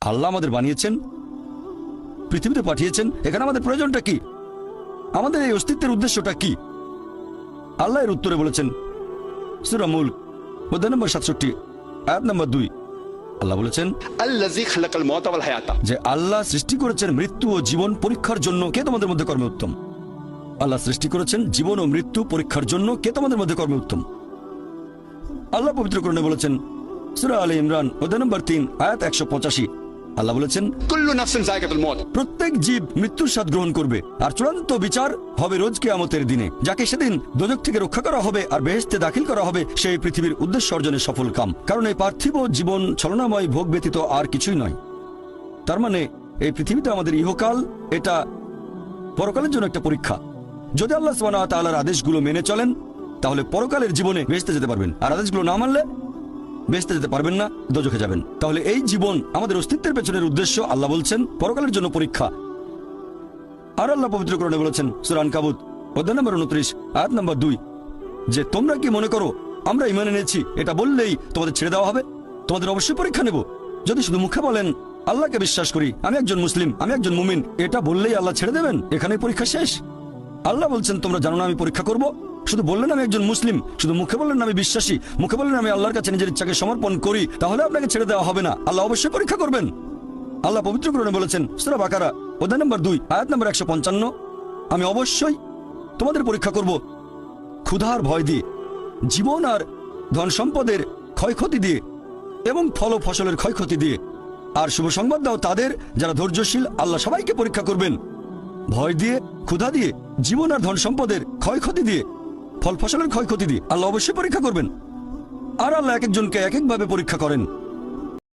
আল্লাহ আমাদের বানিয়েছেন, পৃথিবীতে পাঠিয়েছেন, এখানে আমাদের প্রয়োজনটা কি, আমাদের এই অস্তিত্বের উদ্দেশ্যটা কি? আল্লাহ এর উত্তরে বলেছেন সূরা মুলক অধ্যায় নম্বর 67 আয়াত নম্বর 2। আল্লাহ বলেছেন আল্লাযী খালাকাল মাউতা ওয়াল হায়াতা, যে আল্লাহ সৃষ্টি করেছেন মৃত্যু ও জীবন পরীক্ষার জন্য, কে তোমাদের মধ্যে কর্মে উত্তম? আল্লাহ সৃষ্টি করেছেন জীবন ও মৃত্যু পরীক্ষার জন্য, কে তোমাদের মধ্যে কর্মে উত্তম? আল্লাহ পবিত্র কোরআনে বলেছেন সূরা আলে ইমরান অধ্যায় নম্বর 3 আয়াত 185। আল্লাহ বলেছেন কুল্লু নাফসিন যায়কাতুল মউত, প্রত্যেক জীব মৃত্যুর স্বাদ গ্রহণ করবে, আর চূড়ান্ত বিচার হবে রোজ কিয়ামতের দিনে। যাকে সেদিন দোজখ থেকে রক্ষা করা হবে আর বেহেশতে দাখিল করা হবে, সেই পৃথিবীর উদ্দেশ্য অর্জনের সফল কাম। কারণ এই পার্থিব জীবন ছলনাময় ভোগ ব্যতীত আর কিছুই নয়। তার মানে এই পৃথিবীতে আমাদের ইহকাল, এটা পরকালের জন্য একটা পরীক্ষা। যদি আল্লাহ সুবহানাহু ওয়া তাআলার আদেশগুলো মেনে চলেন, তাহলে পরকালের জীবনে বেহেশতে যেতে পারবেন, আর আদেশগুলো না মানলে বেহেশতে যেতে পারবেন না, দোজখে যাবেন। তাহলে এই জীবন আমাদের অস্তিত্বের পেছনের উদ্দেশ্য, আল্লাহ বলছেন পরকালের জন্য পরীক্ষা। আর আল্লাহ পবিত্র কোরআনে বলেছেন সূরা আনকাবুত অধ্যায় নম্বর 29 আয়াত নম্বর 2 যে তোমরা কি মনে করো আমরা ঈমান এনেছি এটা বললেই তোমাদের ছেড়ে দেওয়া হবে? তোমাদের অবশ্যই পরীক্ষা নেব। যদি শুধু মুখে বলেন আল্লাহকে বিশ্বাস করি, আমি একজন মুসলিম, আমি একজন মুমিন, এটা বললেই আল্লাহ ছেড়ে দেবেন? এখানেই পরীক্ষা শেষ? আল্লাহ বলছেন তোমরা জানো না আমি পরীক্ষা করব? শুধু বললেন আমি একজন মুসলিম, শুধু মুখে বললেন আমি বিশ্বাসী, মুখে বললেন আমি আল্লাহর কাছে নিজের ইচ্ছাকে সমর্পণ করি, তাহলে আপনাকে ছেড়ে দেওয়া হবে না। আল্লাহ অবশ্যই পরীক্ষা করবেন। আল্লাহ পবিত্র কোরআনে বলেছেন সূরা বাকারা অধ্যায় নম্বর 2 আয়াত নম্বর 155 আমি অবশ্যই তোমাদের পরীক্ষা করব ক্ষুধার ভয় দিয়ে, জীবন আর ধন সম্পদের ক্ষয়ক্ষতি দিয়ে এবং ফল ও ফসলের ক্ষয়ক্ষতি দিয়ে। আর শুভ সংবাদ দাও তাদের যারা ধৈর্যশীল, আল্লাহ সবাইকে পরীক্ষা করবেন ভয় দিয়ে, ক্ষুধা দিয়ে, জীবন আর ধন সম্পদের ক্ষয়ক্ষতি দিয়ে, ফল ফসলের ক্ষয়ক্ষতি দিয়ে। আল্লাহ অবশ্যই পরীক্ষা করবেন। আর আল্লাহ এক একজনকে এক একভাবে পরীক্ষা করেন।